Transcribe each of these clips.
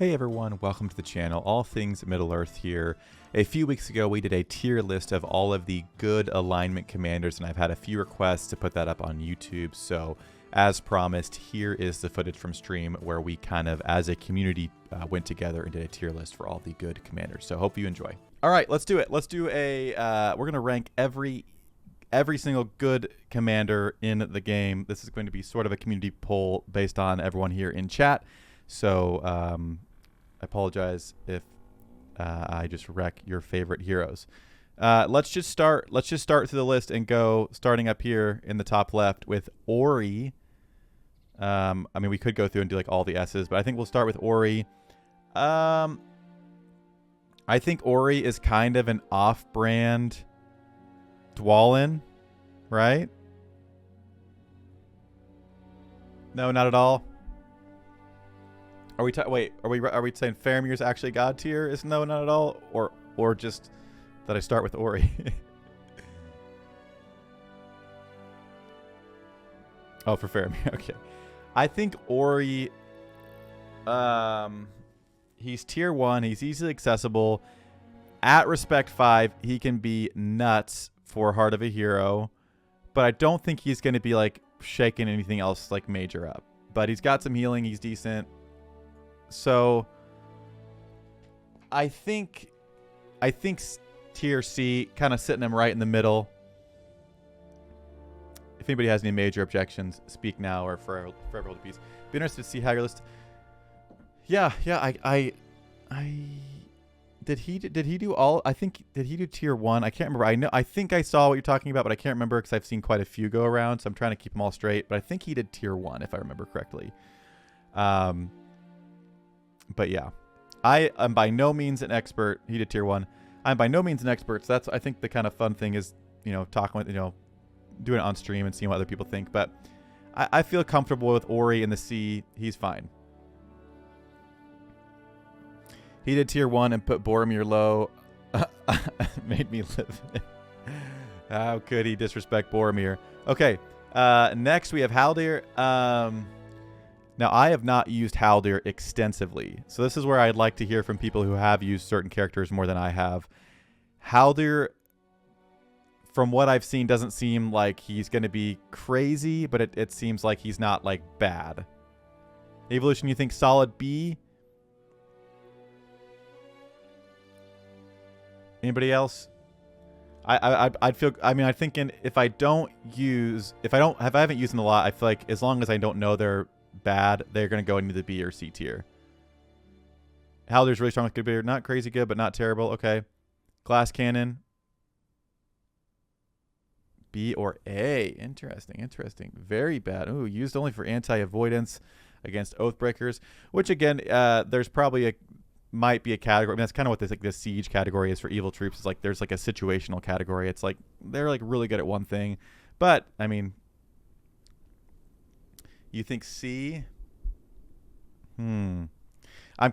Hey everyone, welcome to the channel, All Things Middle-earth here. A few weeks ago we did a tier list of all of the good alignment commanders, and I've had a few requests to put that up on YouTube, so as promised, here is the footage from stream where we kind of, as a community, went together and did a tier list for all the good commanders, so hope you enjoy. Alright, let's do it. Let's do a, we're going to rank every single good commander in the game. This is going to be sort of a community poll based on everyone here in chat, so I apologize if I just wreck your favorite heroes. Let's just start through the list and go starting up here in the top left with Ori. I mean, we could go through and do like all the S's, but I think we'll start with Ori. I think Ori is kind of an off-brand Dwalin, right? No, not at all. Are we saying Faramir's actually god tier? Is no, not at all, or just that I start with Ori? Oh, for Faramir, okay. I think Ori, he's tier 1. He's easily accessible. At respect 5, he can be nuts for Heart of a Hero, but I don't think he's going to be like shaking anything else like major up. But he's got some healing. He's decent. So I think tier C, kind of sitting him right in the middle. If anybody has any major objections, speak now or forever hold peace. Be interested to see how your list. Yeah. I did he do all? I think did he do tier 1? I can't remember. I think I saw what you're talking about, but I can't remember because I've seen quite a few go around. So I'm trying to keep them all straight. But I think he did tier 1 if I remember correctly. But yeah, I am by no means an expert. He did tier 1. I'm by no means an expert. So that's, I think, the kind of fun thing is, talking with, doing it on stream and seeing what other people think. But I feel comfortable with Ori in the C. He's fine. He did tier 1 and put Boromir low. Made me live. How could he disrespect Boromir? Okay. Next we have Haldir. Now, I have not used Haldir extensively, so this is where I'd like to hear from people who have used certain characters more than I have. Haldir, from what I've seen, doesn't seem like he's going to be crazy, but it seems like he's not, like, bad. Evolution, you think solid B? Anybody else? I'd feel. I mean, I think if I haven't used them a lot, I feel like as long as I don't know they're bad, they're going to go into the B or C tier. Haldir's really strong with good beard. Not crazy good, but not terrible. Okay. Glass Cannon. B or A. Interesting. Very bad. Ooh, used only for anti-avoidance against Oathbreakers, which again, there's probably might be a category. I mean, that's kind of what this siege category is for evil troops. It's like there's like a situational category. It's like they're like really good at one thing. But, I mean, you think C? I'm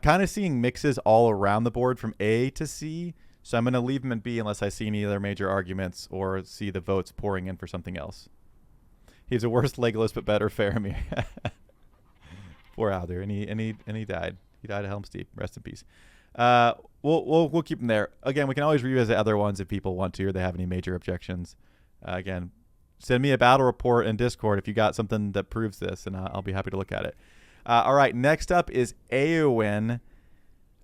kind of seeing mixes all around the board from A to C, so I'm going to leave them in B unless I see any other major arguments or see the votes pouring in for something else. He's a worse Legolas but better Faramir. Poor Haldir, and he died. He died at Helm's Deep. Rest in peace. We'll keep him there. Again, we can always revisit other ones if people want to or they have any major objections. Again, send me a battle report in Discord if you got something that proves this, and I'll be happy to look at it. All right, next up is Arwen.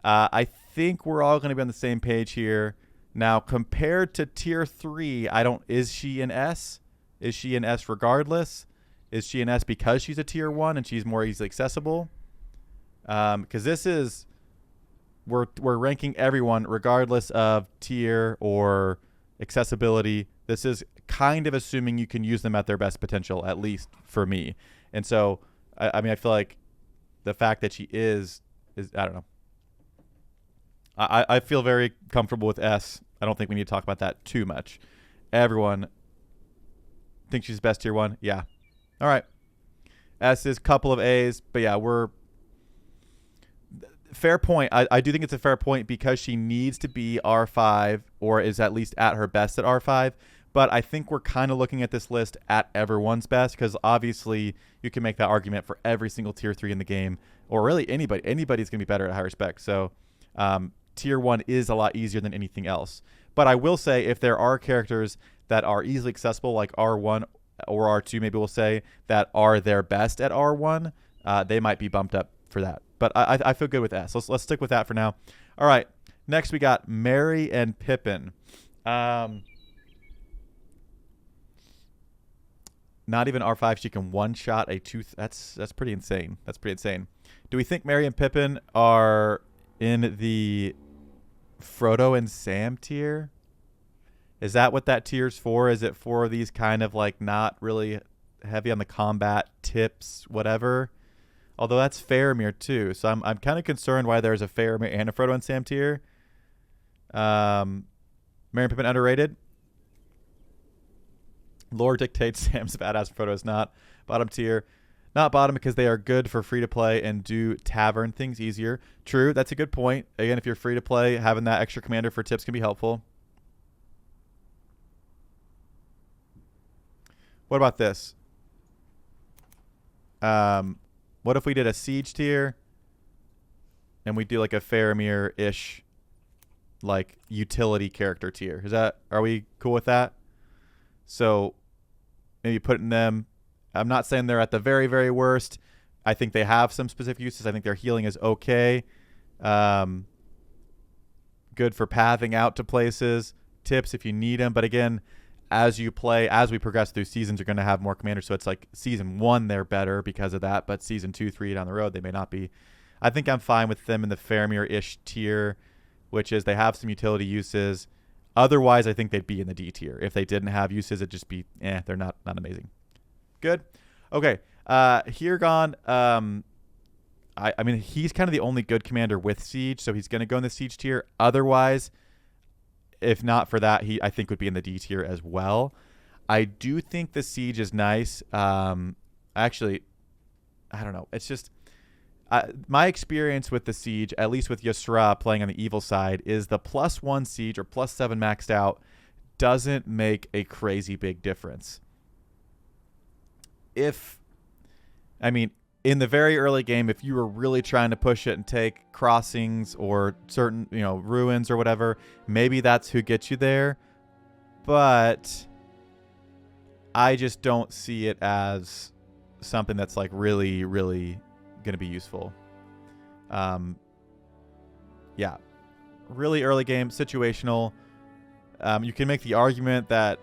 I think we're all going to be on the same page here. Now, compared to tier 3, is she an S? Is she an S regardless? Is she an S because she's a tier 1 and she's more easily accessible? Because this is, we're ranking everyone regardless of tier or accessibility. This is kind of assuming you can use them at their best potential, at least for me. And so, I mean, I feel like the fact that she is I don't know. I feel very comfortable with S. I don't think we need to talk about that too much. Everyone thinks she's best tier 1. Yeah. All right. S is a couple of A's, but yeah, fair point. I do think it's a fair point because she needs to be R5 or is at least at her best at R5. But I think we're kind of looking at this list at everyone's best, because obviously you can make that argument for every single tier 3 in the game, or really anybody. Anybody's going to be better at high respect. So tier 1 is a lot easier than anything else. But I will say, if there are characters that are easily accessible, like R1 or R2, maybe we'll say, that are their best at R1, they might be bumped up for that. But I feel good with S. Let's stick with that for now. All right. Next, we got Merry and Pippin. Not even R5. She can one-shot a tooth. That's pretty insane. That's pretty insane. Do we think Merry and Pippin are in the Frodo and Sam tier? Is that what that tier's for? Is it for these kind of like not really heavy on the combat tips, whatever? Although that's Faramir too, so I'm kind of concerned why there's a Faramir and a Frodo and Sam tier. Merry and Pippin underrated. Lore dictates Sam's badass, Frodo is not. Bottom tier. Not bottom because they are good for free to play and do tavern things easier. True, that's a good point. Again, if you're free to play, having that extra commander for tips can be helpful. What about this? What if we did a siege tier and we do like a Faramir-ish like utility character tier? Are we cool with that? So maybe putting them, I'm not saying they're at the very, very worst. I think they have some specific uses. I think their healing is okay. Good for pathing out to places. Tips if you need them. But again, as we progress through seasons, you're going to have more commanders. So it's like season 1, they're better because of that. But season 2, 3 down the road, they may not be. I think I'm fine with them in the Faramir-ish tier, which is they have some utility uses. Otherwise, I think they'd be in the D tier. If they didn't have uses, it'd just be, they're not amazing. Good. Okay. Hirgon, I mean, he's kind of the only good commander with Siege, so he's going to go in the Siege tier. Otherwise, if not for that, I think would be in the D tier as well. I do think the Siege is nice. Actually, I don't know. It's just my experience with the Siege, at least with Yasra playing on the evil side, is the +1 Siege or +7 maxed out doesn't make a crazy big difference. In the very early game, if you were really trying to push it and take crossings or certain, ruins or whatever, maybe that's who gets you there. But I just don't see it as something that's like really, really going to be useful. Yeah. Really early game, situational. You can make the argument that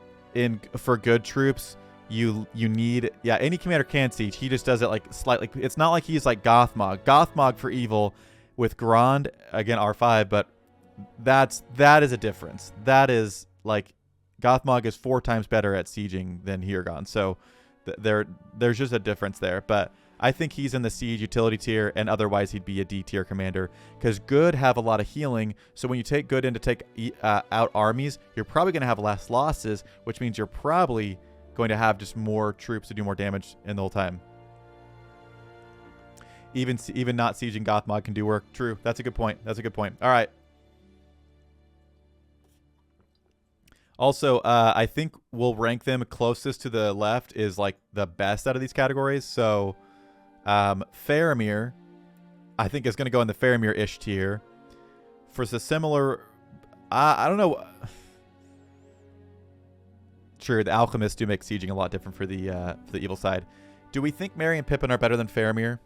for good troops, you need any commander can siege. He just does it like slightly. It's not like he's like Gothmog for evil with Grand, again R5, but that is a difference. That is like Gothmog is 4 times better at sieging than Hirgon. So there's just a difference there. But I think he's in the siege utility tier, and otherwise he'd be a D tier commander because good have a lot of healing. So when you take good in to take out armies, you're probably going to have less losses, which means you're probably going to have just more troops to do more damage in the whole time. Even not sieging Gothmog can do work. True. That's a good point. All right. Also, I think we'll rank them closest to the left is like the best out of these categories. So Faramir, I think is going to go in the Faramir-ish tier. For the similar, I don't know. True, the alchemists do make sieging a lot different for the evil side. Do we think Merry and Pippin are better than Faramir?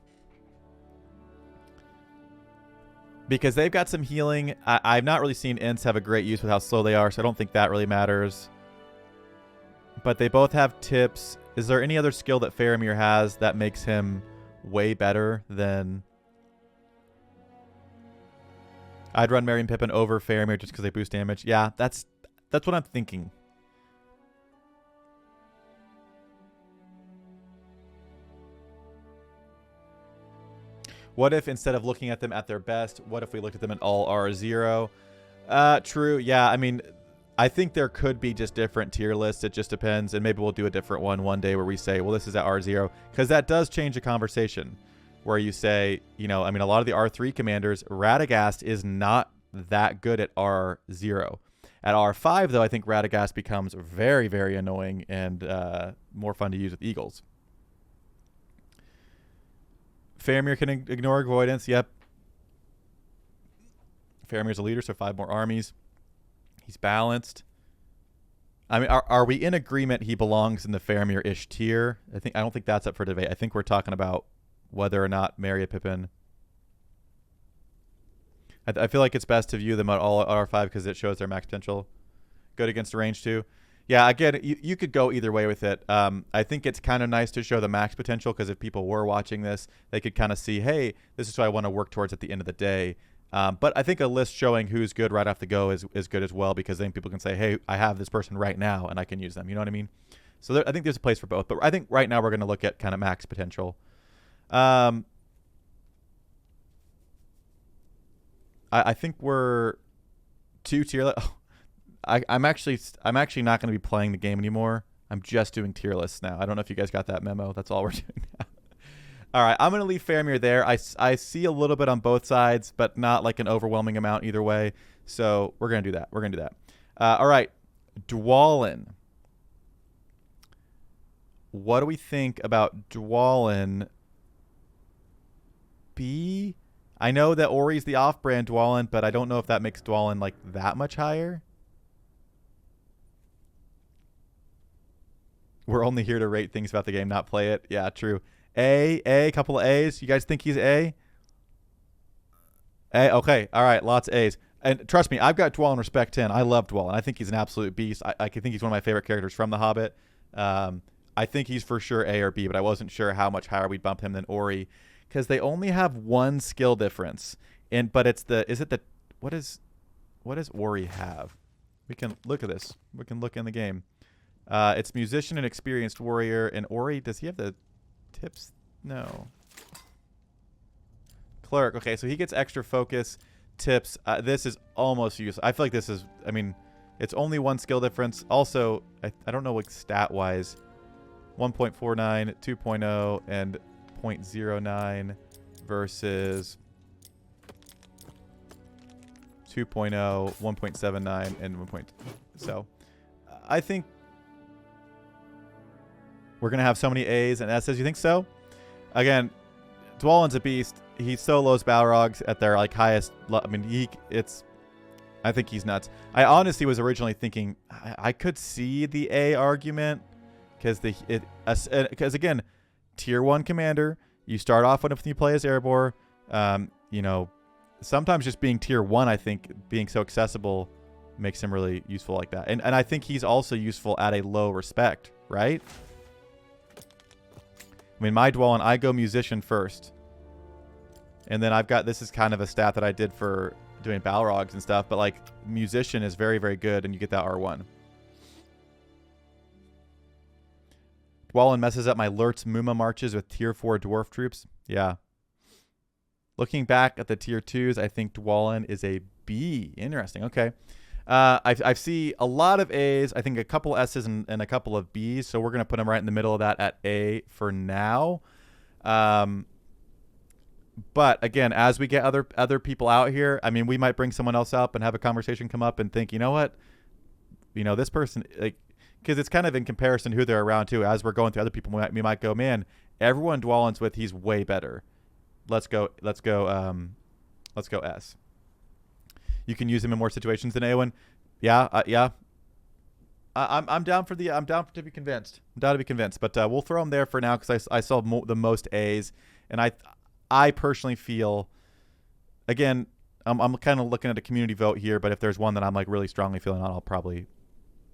Because they've got some healing. I've not really seen Ints have a great use with how slow they are, so I don't think that really matters. But they both have tips. Is there any other skill that Faramir has that makes him way better than... I'd run Merry and Pippin over Faramir just because they boost damage. Yeah, that's what I'm thinking. What if instead of looking at them at their best, what if we looked at them at all R0? True. Yeah, I mean, I think there could be just different tier lists. It just depends. And maybe we'll do a different one day where we say, well, this is at R0. Because that does change the conversation. Where you say, a lot of the R3 commanders, Radagast is not that good at R0. At R5, though, I think Radagast becomes very, very annoying and more fun to use with Eagles. Faramir can ignore avoidance. Yep. Faramir's a leader, so 5 more armies. He's balanced. I mean, are we in agreement he belongs in the Faramir-ish tier? I don't think that's up for debate. I think we're talking about whether or not Merry a Pippin. I feel like it's best to view them at all at R5 because it shows their max potential. Good against range too. Yeah, again, you could go either way with it. I think it's kind of nice to show the max potential because if people were watching this, they could kind of see, hey, this is what I want to work towards at the end of the day. But I think a list showing who's good right off the go is good as well because then people can say, hey, I have this person right now and I can use them. You know what I mean? So I think there's a place for both. But I think right now we're going to look at kind of max potential. I think we're 2 tier. I'm actually not going to be playing the game anymore. I'm just doing tier lists now. I don't know if you guys got that memo. That's all we're doing now. All right, I'm going to leave Faramir there. I see a little bit on both sides, but not like an overwhelming amount either way. So we're going to do that. We're going to do that. All right, Dwalin. What do we think about Dwalin? B? I know that Ori's the off-brand Dwalin, but I don't know if that makes Dwalin like that much higher. We're only here to rate things about the game, not play it. Yeah, true. A, couple of A's. You guys think he's A? A, okay. All right, lots of A's. And trust me, I've got Dwalin respect 10. I love Dwalin. I think he's an absolute beast. I think he's one of my favorite characters from The Hobbit. I think he's for sure A or B, but I wasn't sure how much higher we'd bump him than Ori because they only have one skill difference. But it's what does Ori have? We can look at this. We can look in the game. It's musician and experienced warrior. And Ori, does he have the tips? No. Cleric. Okay, so he gets extra focus, tips. This is almost useless. I feel like this is, I mean, it's only one skill difference. Also, I don't know what stat-wise. 1.49, 2.0, and 0.09 versus 2.0, 1.79, and 1. So, I think we're going to have so many A's and S's. You think so? Again, Dwalin's a beast. He solos Balrogs at their like highest. I mean, I think he's nuts. I honestly was originally thinking I could see the A argument because again, tier 1 commander. You start off when you play as Erebor. You know, sometimes just being tier 1, I think being so accessible makes him really useful like that. And I think he's also useful at a low respect, right? I mean, my Dwalin, I go musician first. And then I've got, this is kind of a stat that I did for doing Balrogs and stuff, but like musician is very, very good and you get that R1. Dwalin messes up my Lurtz Muma marches with tier 4 dwarf troops. Yeah. Looking back at the tier 2s, I think Dwalin is a B. Interesting. Okay. I see a lot of A's. I think a couple S's and a couple of B's. So we're going to put him right in the middle of that at A for now. But again, as we get other people out here, I mean, we might bring someone else up and have a conversation come up and think, you know what? You know, this person, like, because it's kind of in comparison to who they're around too. As we're going through other people, we might go, man, everyone Dwalin's with, he's way better. Let's go S. You can use him in more situations than Eowyn. Yeah, yeah. I'm down to be convinced. I'm down to be convinced. But we'll throw him there for now because I saw the most A's, and I personally feel, again, I'm kind of looking at a community vote here. But if there's one that I'm like really strongly feeling on,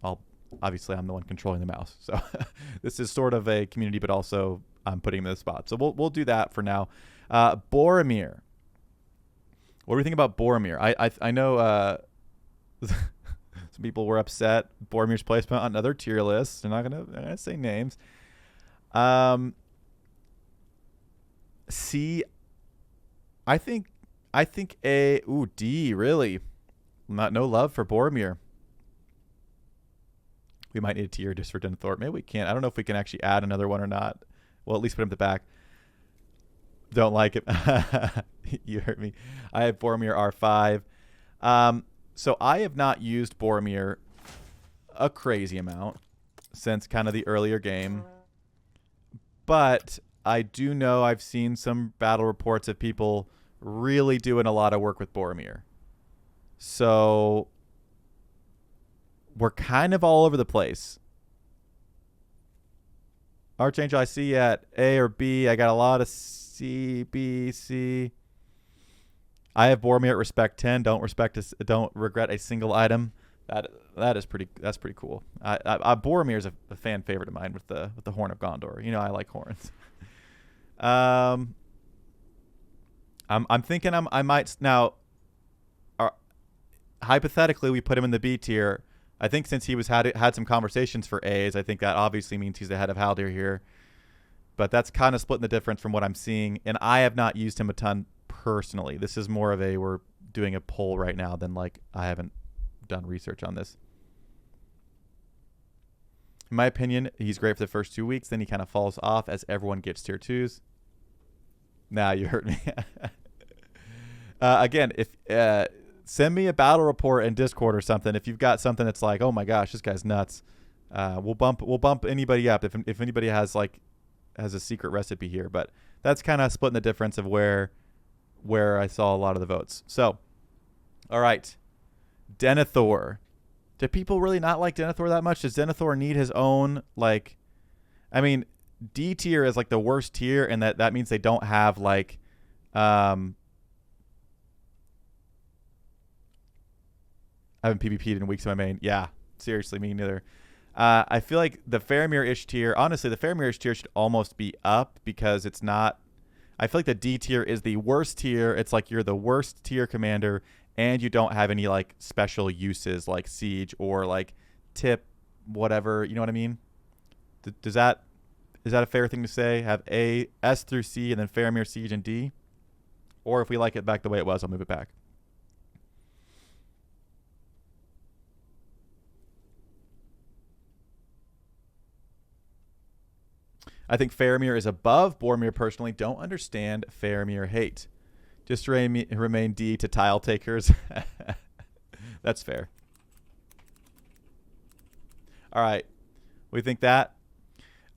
I'll obviously I'm the one controlling the mouse. So this is sort of a community, but also I'm putting him in the spot. So we'll do that for now. Boromir. What do we think about Boromir? I know some people were upset Boromir's placement on other tier lists. They're not gonna say names. C. I think A. Ooh, D. Really, no love for Boromir. We might need a tier just for Denethor. Maybe we can't. I don't know if we can actually add another one or not. Well, at least put him at the back. Don't like it. You heard me. I have Boromir R5. So I have not used Boromir a crazy amount since kind of the earlier game. But I do know I've seen some battle reports of people really doing a lot of work with Boromir. So we're kind of all over the place. Archangel, I see at A or B. I got a lot of C, B, C. I have Boromir at respect 10. Don't regret a single item. That's pretty cool. Boromir is a fan favorite of mine with the Horn of Gondor. You know I like horns. I'm thinking I might now. Hypothetically, we put him in the B tier. I think since he had some conversations for A's, I think that obviously means he's ahead of Haldir here. But that's kind of splitting the difference from what I'm seeing, and I have not used him a ton personally. This is more of we're doing a poll right now than like I haven't done research on this. In my opinion, he's great for the first 2 weeks, then he kind of falls off as everyone gets tier 2s. Nah, you hurt me. Again, if send me a battle report in Discord or something if you've got something that's like, oh my gosh, this guy's nuts. We'll bump anybody up if anybody has a secret recipe here. But that's kind of splitting the difference of where I saw a lot of the votes. So, all right, Denethor. Do people really not like Denethor that much? Does Denethor need his own D tier is like the worst tier, and that means they don't have I haven't PvP'd in weeks in my main. Yeah, seriously, me neither. I feel like the Faramir-ish tier, honestly, the Faramir-ish tier should almost be up because it's not. I feel like the D tier is the worst tier. It's like you're the worst tier commander, and you don't have any like special uses like siege or like tip, whatever. You know what I mean? Is that a fair thing to say? Have A, S through C, and then Faramir, siege, and D? Or if we like it back the way it was, I'll move it back. I think Faramir is above Boromir personally. Don't understand Faramir hate. Just remain D to tile takers. That's fair. All right. We think that.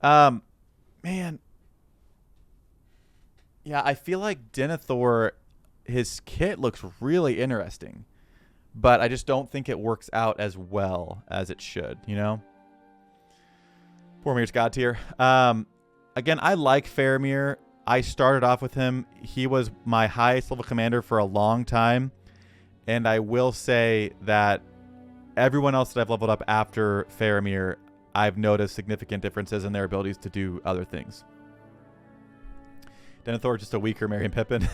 Man. Yeah, I feel like Denethor, his kit looks really interesting. But I just don't think it works out as well as it should, you know? Boromir's God tier. Again, I like Faramir. I started off with him. He was my highest level commander for a long time. And I will say that everyone else that I've leveled up after Faramir, I've noticed significant differences in their abilities to do other things. Denethor just a weaker Merry and Pippin.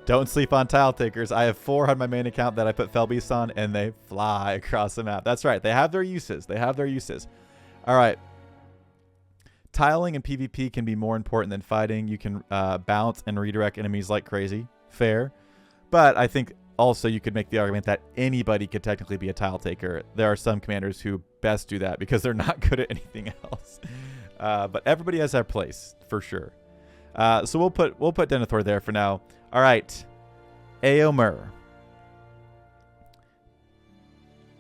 Don't sleep on tile takers. I have 4 on my main account that I put Felbeast on, and they fly across the map. That's right. They have their uses. All right. Tiling and PvP can be more important than fighting. You can bounce and redirect enemies like crazy. Fair. But I think also you could make the argument that anybody could technically be a tile taker. There are some commanders who best do that because they're not good at anything else. But everybody has their place, for sure. So we'll put Denethor there for now. All right, Éomer.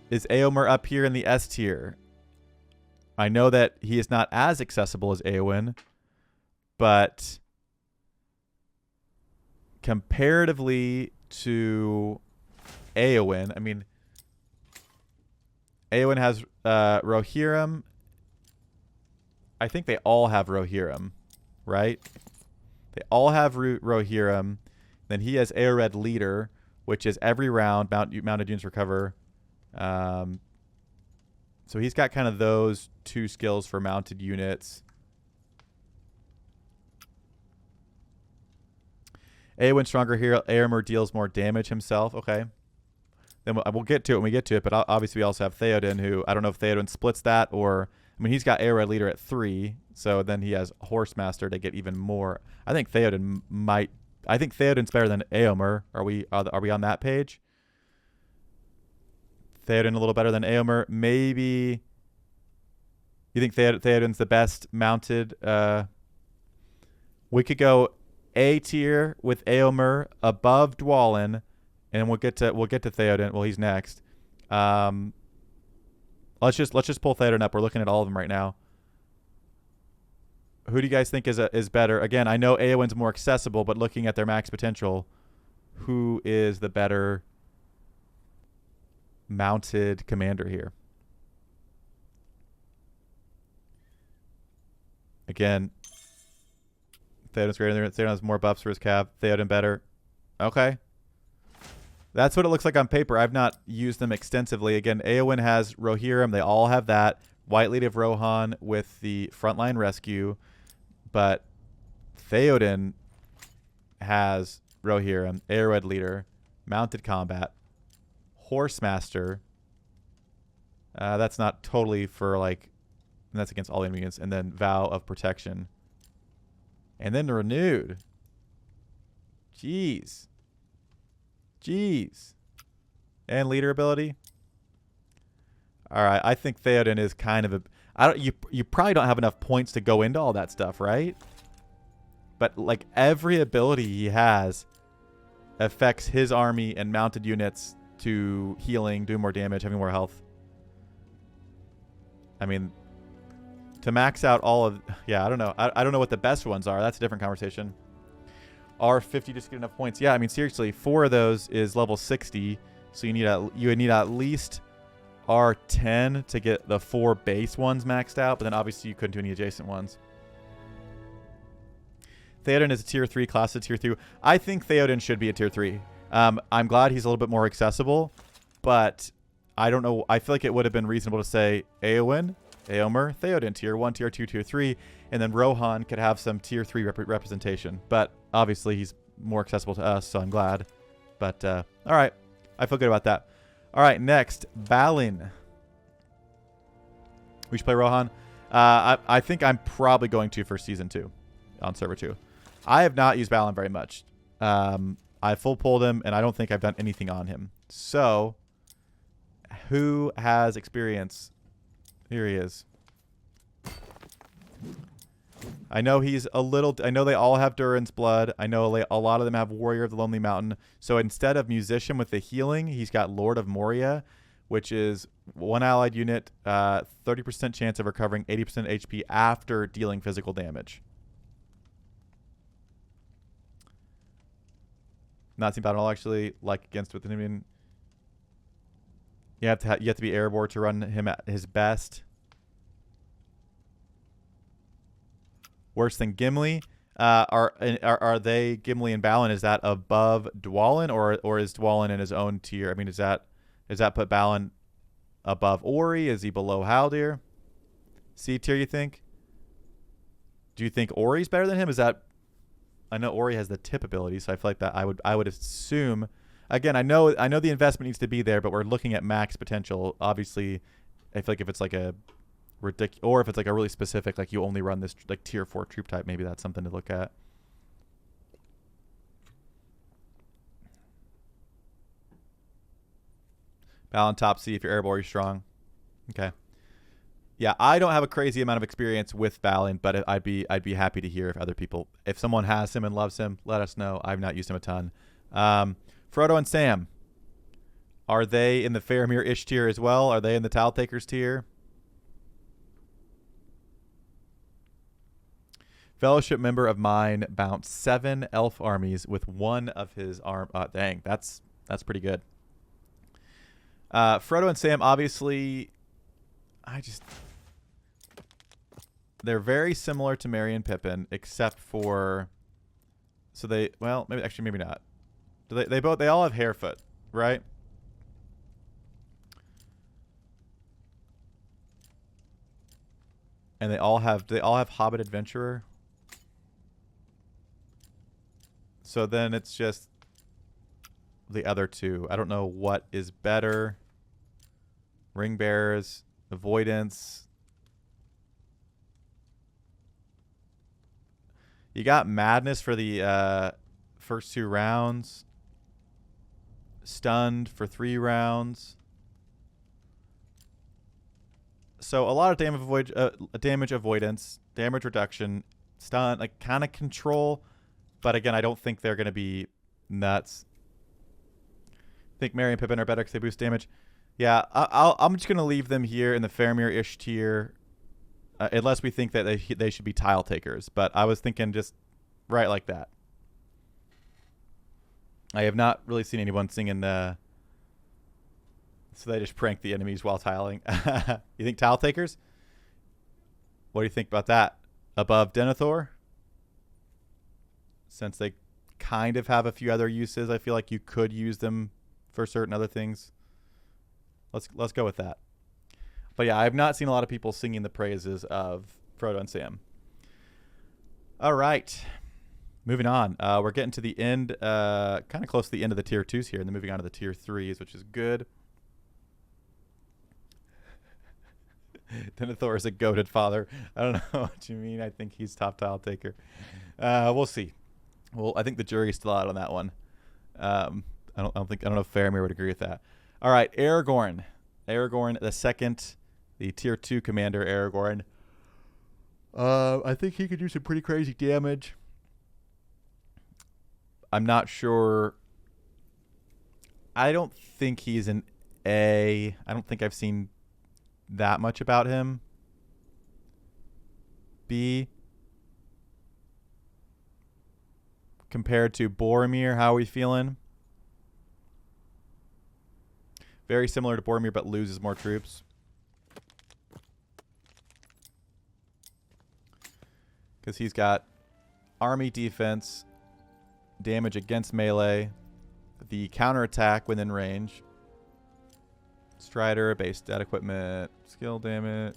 Is Éomer up here in the S tier? I know that he is not as accessible as Éowyn, but comparatively to Éowyn, I mean, Éowyn has Rohirrim. I think they all have Rohirrim, right? They all have Rohirrim. Then he has Eored Leader, which is every round mounted units recover. So he's got kind of those 2 skills for mounted units. Éowyn stronger here. Éomer deals more damage himself. Okay. Then we'll get to it when we get to it. But obviously we also have Theoden, who I don't know if Theoden splits that or... I mean, he's got Eored Leader at 3, so then he has Horsemaster to get even more. I think Theoden's better than Éomer. Are we on that page? Theoden a little better than Éomer. Maybe you think Theoden's the best mounted. We could go A tier with Éomer above Dwalin, and we'll get to Theoden. Well, he's next. Let's just pull Theoden up. We're looking at all of them right now. Who do you guys think is better? Again, I know Éowyn's more accessible, but looking at their max potential, who is the better mounted commander here? Again, Theoden's greater. Theoden has more buffs for his cav. Theoden better. Okay. That's what it looks like on paper. I've not used them extensively. Again, Éowyn has Rohirrim. They all have that. White Lady of Rohan with the frontline rescue. But Theoden has Rohirrim, Arrowhead Leader, Mounted Combat, Horsemaster. That's not totally for like, that's against all enemy units. And then Vow of Protection. And then Renewed. Jeez. And leader ability. All right, I think Theoden is kind of a. You probably don't have enough points to go into all that stuff, right? But like every ability he has affects his army and mounted units to healing, do more damage, having more health. I mean, to max out all of, yeah, I don't know. I don't know what the best ones are. That's a different conversation. Are 50 just get enough points? Yeah, I mean, seriously, 4 of those is level 60. So you would need at least R10 to get the 4 base ones maxed out. But then obviously you couldn't do any adjacent ones. Theoden is a tier 3, class of tier 2. I think Theoden should be a tier 3. I'm glad he's a little bit more accessible. But I don't know. I feel like it would have been reasonable to say Éowyn, Éomer, Theoden, tier 1, tier 2, tier 3. And then Rohan could have some tier 3 representation. But obviously he's more accessible to us, so I'm glad. But all right, I feel good about that. All right, next, Balin. We should play Rohan. I think I'm probably going to for season 2 on server 2. I have not used Balin very much. I full pulled him, and I don't think I've done anything on him. So, who has experience? Here he is. I know he's a little. I know they all have Durin's blood. I know a lot of them have Warrior of the Lonely Mountain. So instead of Musician with the healing, he's got Lord of Moria, which is one allied unit, 30% chance of recovering 80% HP after dealing physical damage. Not seen battle at all, actually. Like against with enemy. You have to be airborne to run him at his best. Worse than Gimli. Are they Gimli and Balin? Is that above Dwalin, or is Dwalin in his own tier? I mean, does that put Balin above Ori? Is he below Haldir? C tier, you think? Do you think Ori's better than him? Is that? I know Ori has the tip ability, so I feel like that I would assume. Again, I know the investment needs to be there, but we're looking at max potential. Obviously, I feel like if it's like a ridiculous, or if it's like a really specific, like you only run this like tier 4 troop type, maybe that's something to look at. Balin top C if you're airborne, you're strong. Okay. Yeah, I don't have a crazy amount of experience with Balin, but I'd be happy to hear if other people, if someone has him and loves him, let us know. I've not used him a ton. Frodo and Sam, are they in the Faramir-ish tier as well? Are they in the Tile Takers tier? Fellowship member of mine bounced 7 elf armies with one of his arm. Dang, that's pretty good. Frodo and Sam, obviously, they're very similar to Merry and Pippin, except for, so they, well, maybe not. They all have Harefoot, right? And they all have Hobbit Adventurer. So then it's just the other two. I don't know what is better. Ring Bearers, Avoidance. You got Madness for the first 2 rounds. Stunned for 3 rounds. So a lot of damage avoidance, damage reduction, stun, like kind of control. But again, I don't think they're going to be nuts. I think Merry and Pippin are better because they boost damage. Yeah, I'm just going to leave them here in the Faramir-ish tier, unless we think that they should be tile takers. But I was thinking just right like that. I have not really seen anyone singing so they just prank the enemies while tiling. You think tile takers? What do you think about that? Above Denethor? Since they kind of have a few other uses, I feel like you could use them for certain other things. Let's go with that. But yeah, I have not seen a lot of people singing the praises of Frodo and Sam. All right. Moving on. We're getting to the end, kind of close to the end of the tier 2s here, and then moving on to the tier 3s, which is good. Denethor is a goated father. I don't know what you mean. I think he's top tile taker. We'll see. Well, I think the jury's still out on that one. I don't know if Faramir would agree with that. All right, Aragorn. Aragorn the second, the tier 2 commander, Aragorn. I think he could do some pretty crazy damage. I'm not sure. I don't think he's an A. I don't think I've seen that much about him. B. Compared to Boromir, how are we feeling? Very similar to Boromir, but loses more troops. Because he's got army defense, damage against melee, the counterattack within range, Strider, base stat equipment, skill damage.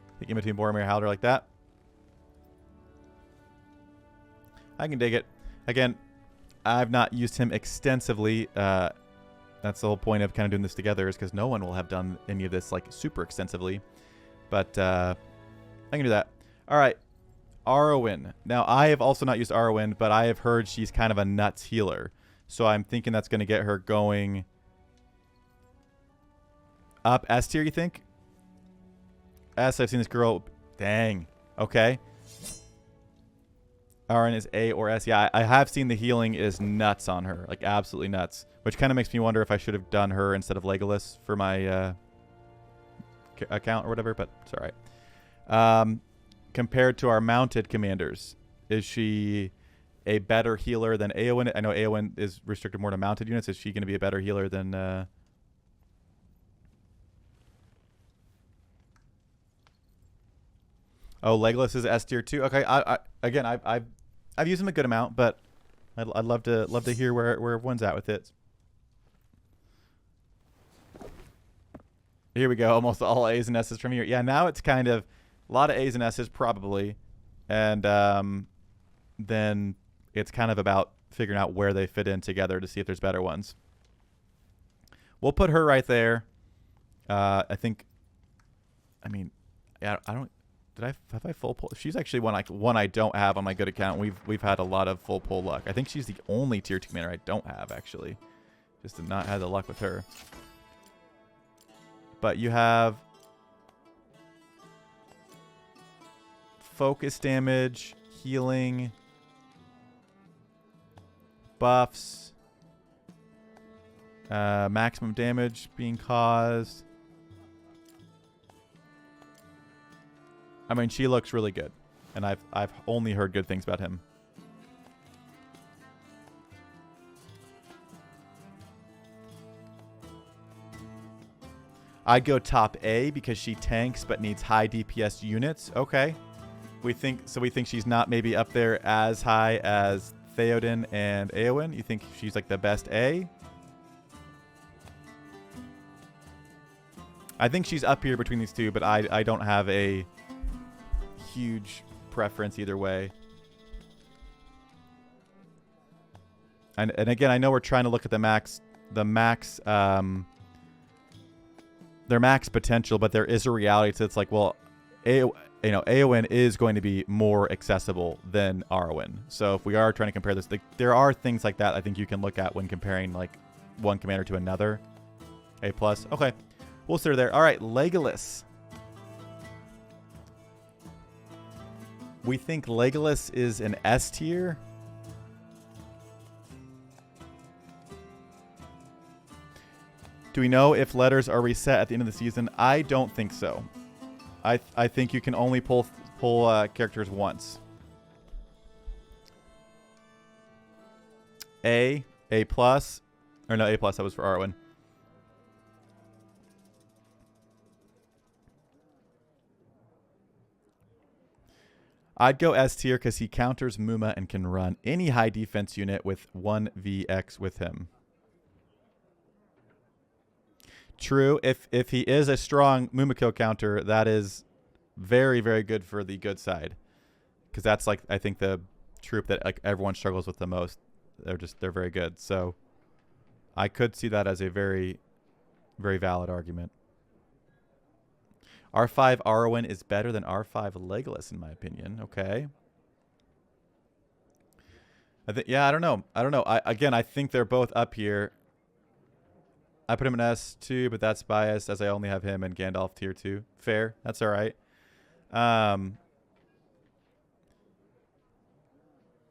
I think in between Boromir and Haldir like that. I can dig it. Again, I've not used him extensively. That's the whole point of kind of doing this together, is because no one will have done any of this like super extensively. But I can do that. All right. Arwen. Now, I have also not used Arwen, but I have heard she's kind of a nuts healer. So I'm thinking that's going to get her going up S tier, you think? S, I've seen this girl. Dang. Okay. Arwen is A or S. Yeah, I have seen the healing is nuts on her. Like, absolutely nuts. Which kind of makes me wonder if I should have done her instead of Legolas for my account or whatever, but it's all right. Compared to our mounted commanders, is she a better healer than Eowyn? I know Eowyn is restricted more to mounted units. Is she going to be a better healer than... Oh, Legolas is S tier too. Okay, again, I've used him a good amount, but I'd love to hear where everyone's at with it. Here we go. Almost all A's and S's from here. Yeah, now it's kind of a lot of A's and S's probably, and then it's kind of about figuring out where they fit in together to see if there's better ones. We'll put her right there. I think. I mean, yeah, I don't. Have I full pull? She's actually one I don't have on my good account. We've had a lot of full pull luck. I think she's the only tier 2 commander I don't have, actually. Just did not have the luck with her. But you have focus damage, healing, buffs, maximum damage being caused. I mean, she looks really good, and I've only heard good things about him. I'd go top A because she tanks but needs high DPS units. Okay. We think she's not maybe up there as high as Theoden and Eowyn. You think she's like the best A? I think she's up here between these two, but I don't have a huge preference either way. And again, I know we're trying to look at their max potential, but there is a reality to it's like, well, Eowyn is going to be more accessible than Arwen. So if we are trying to compare this, there are things like that I think you can look at when comparing like one commander to another. A+. Okay. We'll start there. All right, Legolas. We think Legolas is an S tier. Do we know if letters are reset at the end of the season? I don't think so. I think you can only pull characters once. A plus, or no, A plus. That was for Arwen. I'd go S tier because he counters Muma and can run any high defense unit with 1vx with him. True, if he is a strong Muma kill counter, that is very, very good for the good side. Because that's like, I think, the troop that like everyone struggles with the most. They're very good. So I could see that as a very, very valid argument. R5 Arwen is better than R5 Legolas, in my opinion. Okay. I don't know. I think they're both up here. I put him in S2, but that's biased as I only have him in Gandalf tier 2. Fair. That's all right.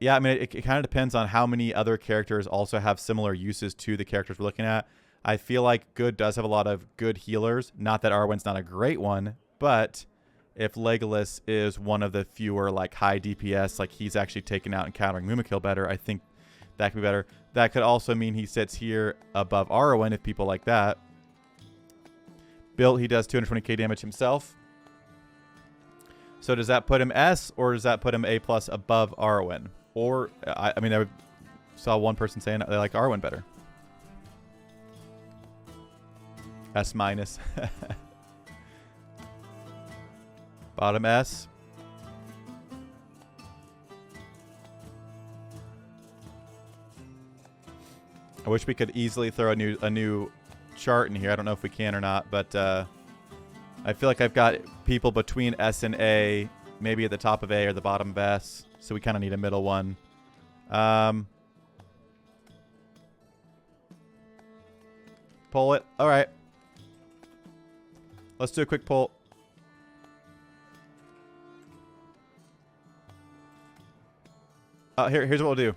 Yeah, I mean, it kind of depends on how many other characters also have similar uses to the characters we're looking at. I feel like Good does have a lot of good healers. Not that Arwen's not a great one, but if Legolas is one of the fewer like high DPS, like he's actually taking out and countering Mumakill better, I think that could be better. That could also mean he sits here above Arwen if people like that. Built, he does 220k damage himself. So does that put him S or does that put him A plus above Arwen? Or, I mean, I saw one person saying they like Arwen better. S minus. Bottom S. I wish we could easily throw a new chart in here. I don't know if we can or not, but I feel like I've got people between S and A, maybe at the top of A or the bottom of S. So we kind of need a middle one. Pull it. All right. Let's do a quick poll. Here's what we'll do.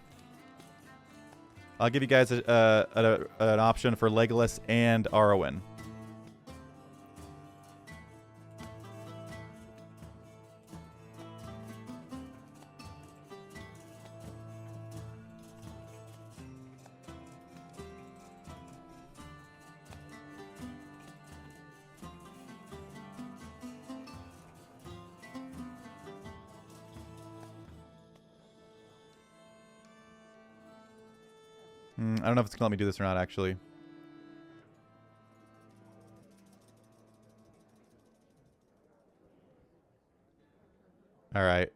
I'll give you guys an option for Legolas and Arwen. I don't know if it's going to let me do this or not, actually. All right.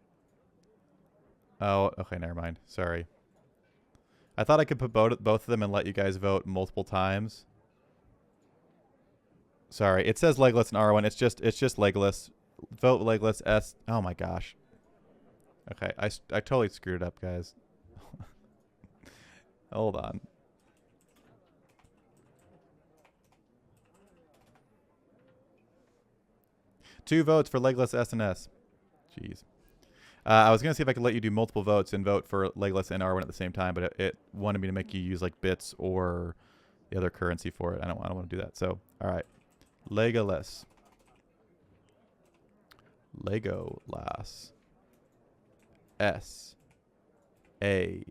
Oh, okay, never mind. Sorry. I thought I could put both of them and let you guys vote multiple times. Sorry. It says Legolas and Arwen. It's just Legolas. Vote Legolas S. Oh my gosh. Okay, I totally screwed it up, guys. Hold on. Two votes for Legolas S and S. Jeez. I was going to see if I could let you do multiple votes and vote for Legolas and Arwen at the same time, but it wanted me to make you use like bits or the other currency for it. I don't want to do that. So, all right. Legolas. Legolas. S. A.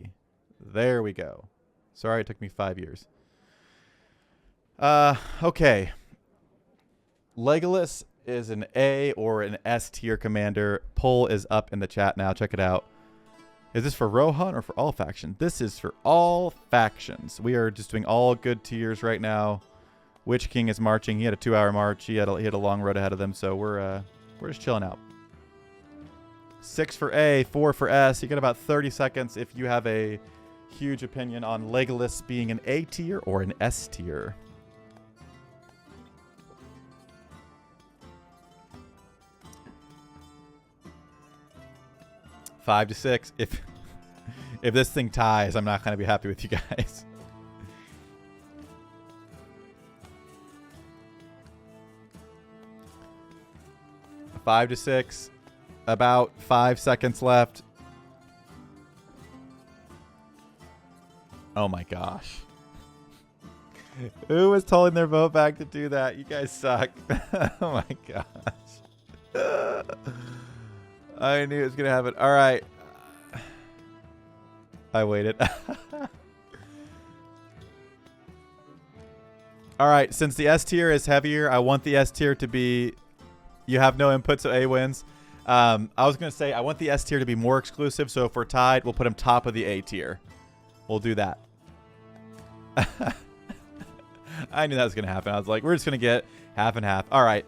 There we go. Sorry it took me 5 years. Okay. Legolas is an A or an S tier commander. Poll is up in the chat now. Check it out. Is this for Rohan or for all factions? This is for all factions. We are just doing all good tiers right now. Witch King is marching. He had a 2-hour march. He had a long road ahead of them, so we're just chilling out. 6 for A, 4 for S. You get about 30 seconds if you have a huge opinion on Legolas being an A tier or an S tier. Five to 6. If this thing ties, I'm not going to be happy with you guys. Five to 6. About 5 seconds left. Oh my gosh. Who was telling their vote back to do that? You guys suck. Oh my gosh. I knew it was going to happen. All right. I waited. All right. Since the S tier is heavier, I want the S tier to be... You have no input, so A wins. I was going to say I want the S tier to be more exclusive, so if we're tied, we'll put him top of the A tier. We'll do that. I knew that was going to happen. I was like, we're just going to get half and half. All right.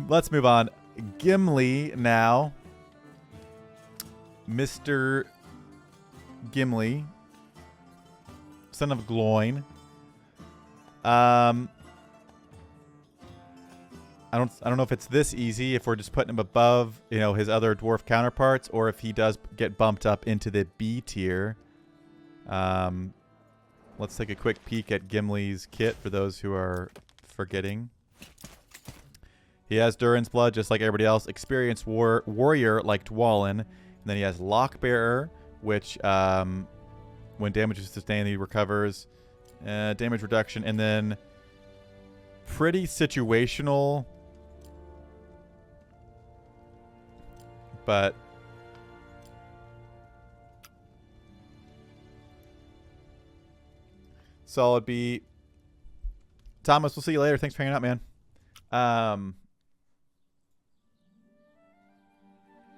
Let's move on. Gimli now. Mr. Gimli. Son of Gloin. I don't know if it's this easy, if we're just putting him above, you know, his other dwarf counterparts, or if he does get bumped up into the B tier. Let's take a quick peek at Gimli's kit for those who are forgetting. He has Durin's blood just like everybody else. Experienced warrior like Dwalin. And then he has Lockbearer, which when damage is sustained, he recovers. Damage reduction. And then pretty situational. But solid B. Thomas, we'll see you later. Thanks for hanging out, man.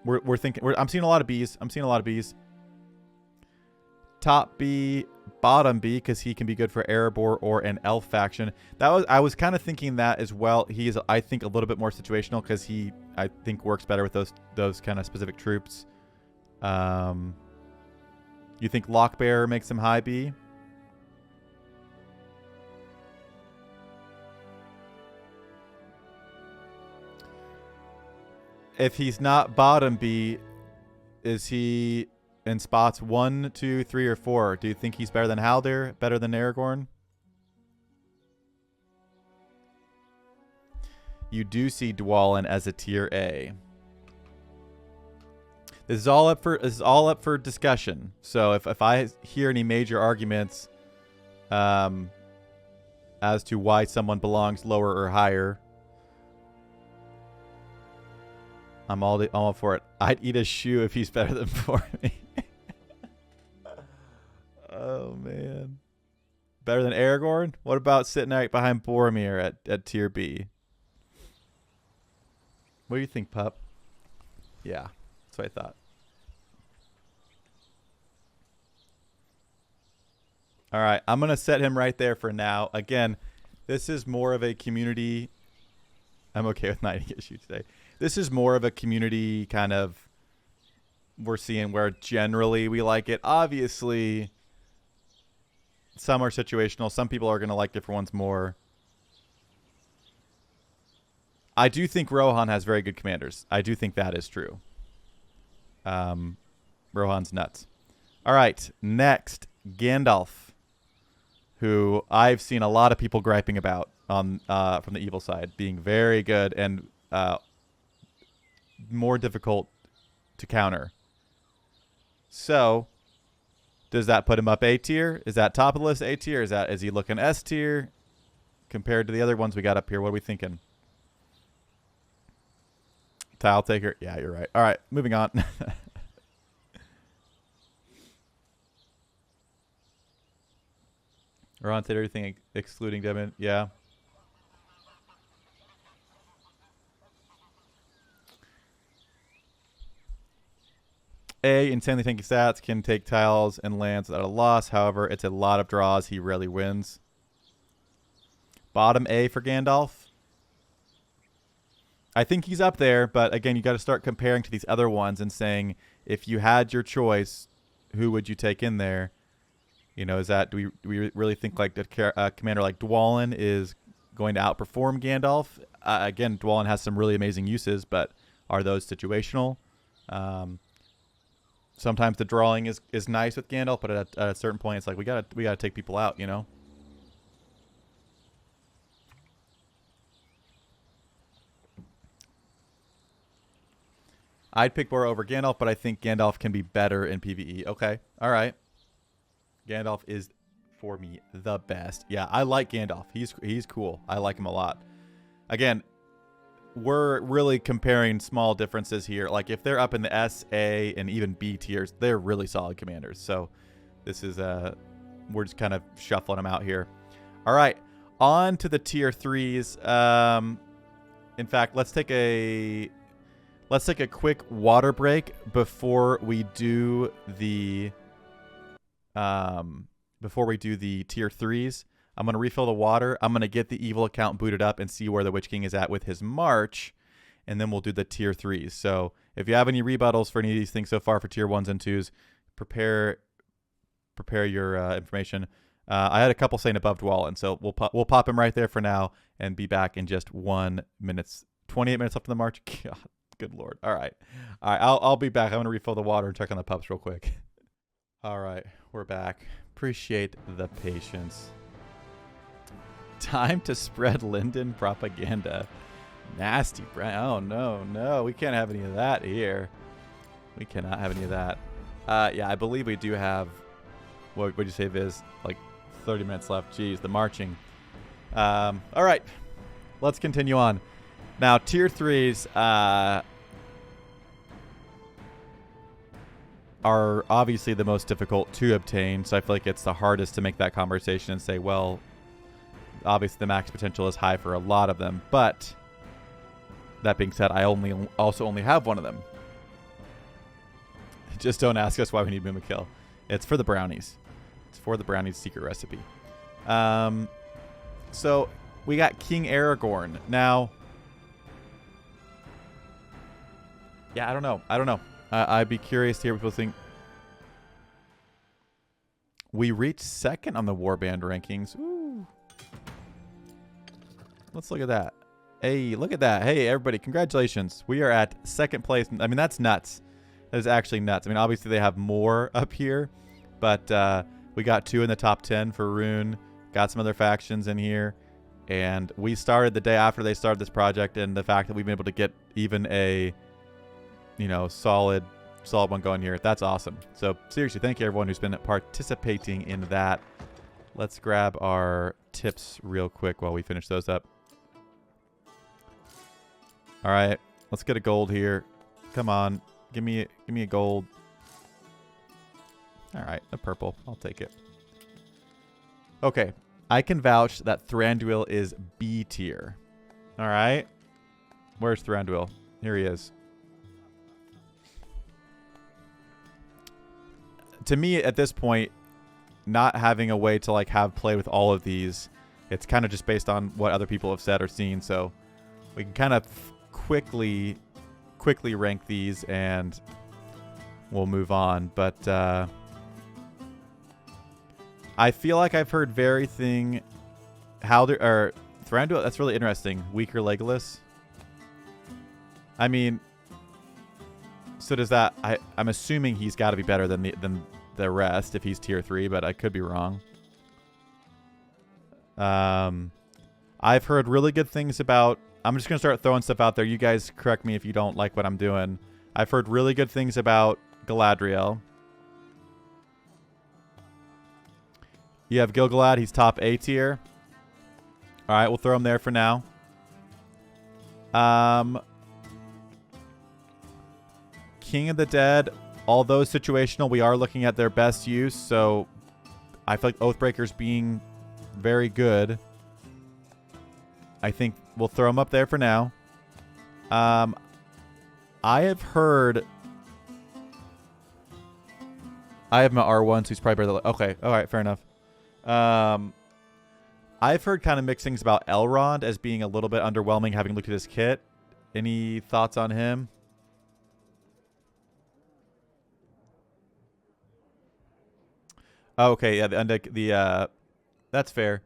We're thinking. I'm seeing a lot of B's. Top B, bottom B, because he can be good for Erebor or an elf faction. I was kind of thinking that as well. He's, I think, a little bit more situational because he, I think, works better with those kind of specific troops. You think Lockbearer makes him high B? If he's not bottom B, is he in spots 1, 2, 3, or 4? Do you think he's better than Haldir? Better than Aragorn? You do see Dwalin as a tier A. This is all up for discussion. So if I hear any major arguments as to why someone belongs lower or higher, I'm all for it. I'd eat a shoe if he's better than for me. Oh, man. Better than Aragorn? What about sitting right behind Boromir at tier B? What do you think, pup? Yeah, that's what I thought. All right, I'm going to set him right there for now. Again, this is more of a community. I'm okay with not eating a shoe today. This is more of a community kind of, we're seeing where generally we like it. Obviously, some are situational. Some people are going to like different ones more. I do think Rohan has very good commanders. I do think that is true. Rohan's nuts. All right, next, Gandalf, who I've seen a lot of people griping about on from the evil side, being very good and more difficult to counter. So, does that put him up A tier? Is that top of the list A tier? Is he looking S tier compared to the other ones we got up here? What are we thinking? Tile taker? Yeah, you're right. All right, moving on. Rohan did everything excluding Devin. Yeah. A, insanely tanky stats, can take tiles and lands without a loss. However, it's a lot of draws. He rarely wins. Bottom A for Gandalf. I think he's up there, but again, you got to start comparing to these other ones and saying, if you had your choice, who would you take in there? You know, do we really think like a commander like Dwalin is going to outperform Gandalf? Again, Dwalin has some really amazing uses, but are those situational? Sometimes the drawing is nice with Gandalf, but at a certain point, it's like we gotta take people out, you know. I'd pick Bora over Gandalf, but I think Gandalf can be better in PvE. Okay. All right. Gandalf is, for me, the best. Yeah, I like Gandalf. He's cool. I like him a lot. Again, we're really comparing small differences here. Like, if they're up in the S, A, and even B tiers, they're really solid commanders. So this is, we're just kind of shuffling them out here. All right. On to the tier 3s. In fact, let's take a quick water break before we do the tier 3s. I'm going to refill the water. I'm going to get the evil account booted up and see where the Witch King is at with his march, and then we'll do the tier 3s. So if you have any rebuttals for any of these things so far for tier 1s and 2s, prepare your information. I had a couple saying above Dwalin, so we'll pop him right there for now and be back in just 1 minute. 28 minutes left in the march. God, good Lord. All right. I'll be back. I'm going to refill the water and check on the pups real quick. All right. We're back. Appreciate the patience. Time to spread Linden propaganda. Nasty, Brent. Oh, no. We can't have any of that here. We cannot have any of that. Yeah, I believe we do have, what would you say, Viz? Like 30 minutes left. Jeez, the marching. All right. Let's continue on. Now, tier 3s are obviously the most difficult to obtain, so I feel like it's the hardest to make that conversation and say, well, obviously the max potential is high for a lot of them, but that being said, I also only have one of them. Just don't ask us why we need Moomakill. It's for the brownies. It's for the brownies secret recipe. So we got King Aragorn. Now, yeah, I don't know. I'd be curious to hear what people think. We reached second on the Warband rankings. Ooh. Let's look at that. Hey, look at that. Hey, everybody, congratulations. We are at second place. I mean, that's nuts. That is actually nuts. I mean, obviously they have more up here, but we got 2 in the top 10 for Rune. Got some other factions in here. And we started the day after they started this project, and the fact that we've been able to get even a, solid one going here. That's awesome. So seriously, thank you everyone who's been participating in that. Let's grab our tips real quick while we finish those up. All right, let's get a gold here. Come on, give me a gold. All right, a purple. I'll take it. Okay, I can vouch that Thranduil is B tier. All right, where's Thranduil? Here he is. To me, at this point, not having a way to have play with all of these, it's kind of just based on what other people have said or seen. So we can kind of quickly rank these and we'll move on. But I feel like I've heard Thranduil. That's really interesting. Weaker Legolas. I mean, so does that? I'm assuming he's got to be better than the rest if he's tier 3, but I could be wrong. I've heard really good things about. I'm just gonna start throwing stuff out there. You guys correct me if you don't like what I'm doing. I've heard really good things about Galadriel. You have Gil-galad. He's top A tier. All right, we'll throw him there for now. King of the Dead, although situational, we are looking at their best use, so I feel like Oathbreaker's being very good. I think we'll throw him up there for now. I have heard... I have my R1, so he's probably better than... Okay, alright, fair enough. I've heard kind of mixed things about Elrond as being a little bit underwhelming, having looked at his kit. Any thoughts on him? Oh, okay, yeah, that's fair.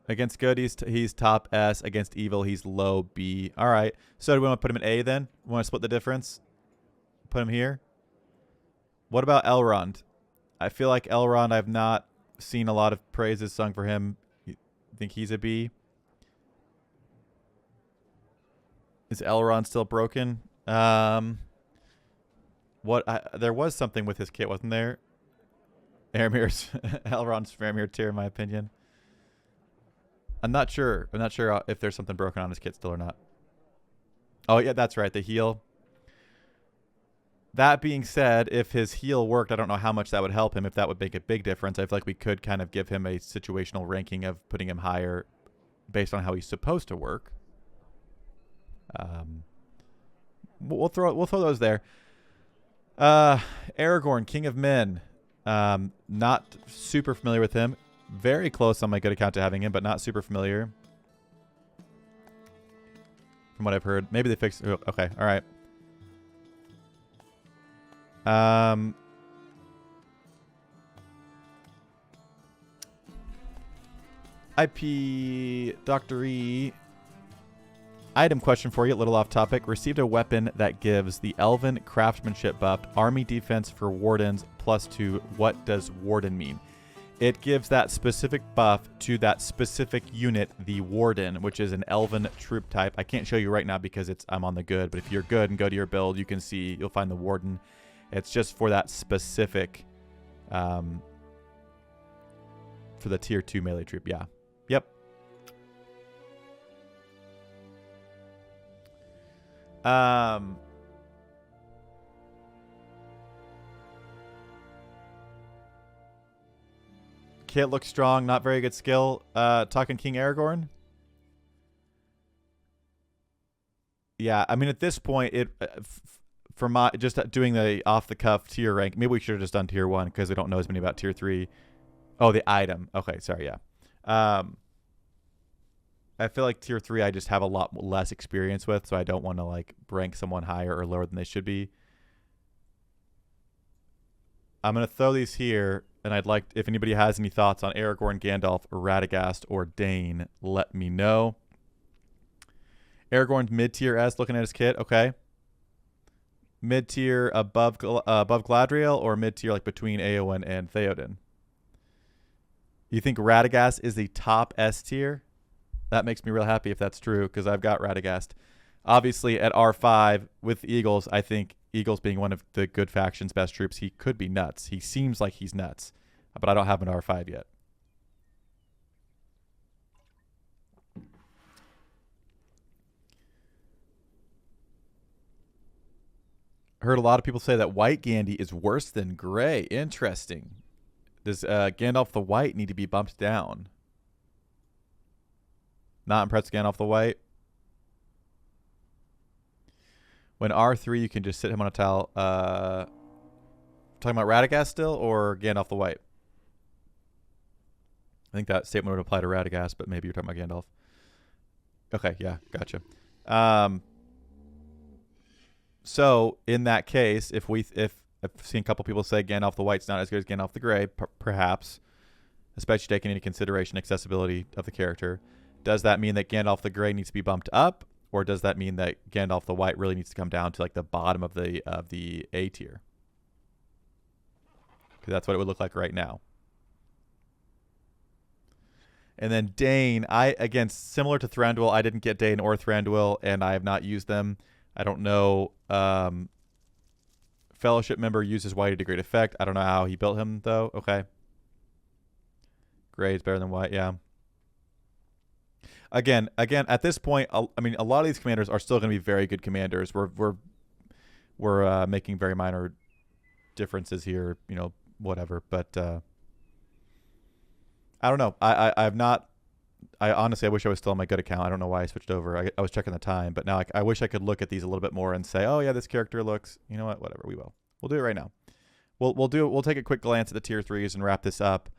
Against good, he's top S. Against evil, he's low B. All right. So do we want to put him in A then? We want to split the difference? Put him here? What about Elrond? I feel like Elrond, I've not seen a lot of praises sung for him. You think he's a B? Is Elrond still broken? There was something with his kit, wasn't there? Faramir's Elrond's Faramir tier, in my opinion. I'm not sure. I'm not sure if there's something broken on his kit still or not. Oh yeah, that's right. The heal. That being said, if his heal worked, I don't know how much that would help him. If that would make a big difference, I feel like we could kind of give him a situational ranking of putting him higher based on how he's supposed to work. We'll throw those there. Aragorn, King of Men. Not super familiar with him. Very close on my good account to having him, but not super familiar. From what I've heard. Maybe they fixed... Oh, okay, all right. IP Dr. E. Item question for you, a little off topic. Received a weapon that gives the Elven craftsmanship buff, army defense for wardens +2. What does warden mean? It gives that specific buff to that specific unit, the warden, which is an Elven troop type. I can't show you right now because I'm on the good, but if you're good and go to your build, you can see, you'll find the warden. It's just for that specific, for the tier 2 melee troop. Yeah. Yep. Kit looks strong, not very good skill. Talking King Aragorn. Yeah, I mean at this point, for my just doing the off the cuff tier rank, maybe we should have just done tier 1 because we don't know as many about tier 3. Oh, the item. Okay, sorry, yeah. I feel like tier 3 I just have a lot less experience with, so I don't want to like rank someone higher or lower than they should be. I'm going to throw these here, and I'd like, if anybody has any thoughts on Aragorn, Gandalf, Radagast, or Dane, let me know. Aragorn's mid-tier S, looking at his kit, okay. Mid-tier above Galadriel, or mid-tier like between Eowyn and Theoden? You think Radagast is the top S tier? That makes me real happy if that's true, because I've got Radagast. Obviously, at R5 with Eagles, I think Eagles being one of the good faction's best troops, he could be nuts. He seems like he's nuts, but I don't have an R5 yet. Heard a lot of people say that white Gandhi is worse than gray. Interesting. Does Gandalf the White need to be bumped down? Not impressed with Gandalf the White. When R3, you can just sit him on a tile. Talking about Radagast still, or Gandalf the White? I think that statement would apply to Radagast, but maybe you're talking about Gandalf. Okay, yeah, gotcha. So in that case, if I've seen a couple people say Gandalf the White's not as good as Gandalf the Gray, perhaps, especially taking into consideration accessibility of the character. Does that mean that Gandalf the Gray needs to be bumped up, or does that mean that Gandalf the White really needs to come down to like the bottom of the A tier? Because that's what it would look like right now. And then Dane, again, similar to Thranduil, I didn't get Dane or Thranduil, and I have not used them. I don't know. Fellowship member uses white to great effect. I don't know how he built him though. Okay. Gray is better than white. Yeah. Again, at this point, I mean, a lot of these commanders are still going to be very good commanders. We're making very minor differences here, you know, whatever. But I don't know. I honestly, I wish I was still on my good account. I don't know why I switched over. I was checking the time, but now I wish I could look at these a little bit more and say, oh yeah, this character looks, you know what, whatever. We'll do it right now. We'll take a quick glance at the tier 3s and wrap this up.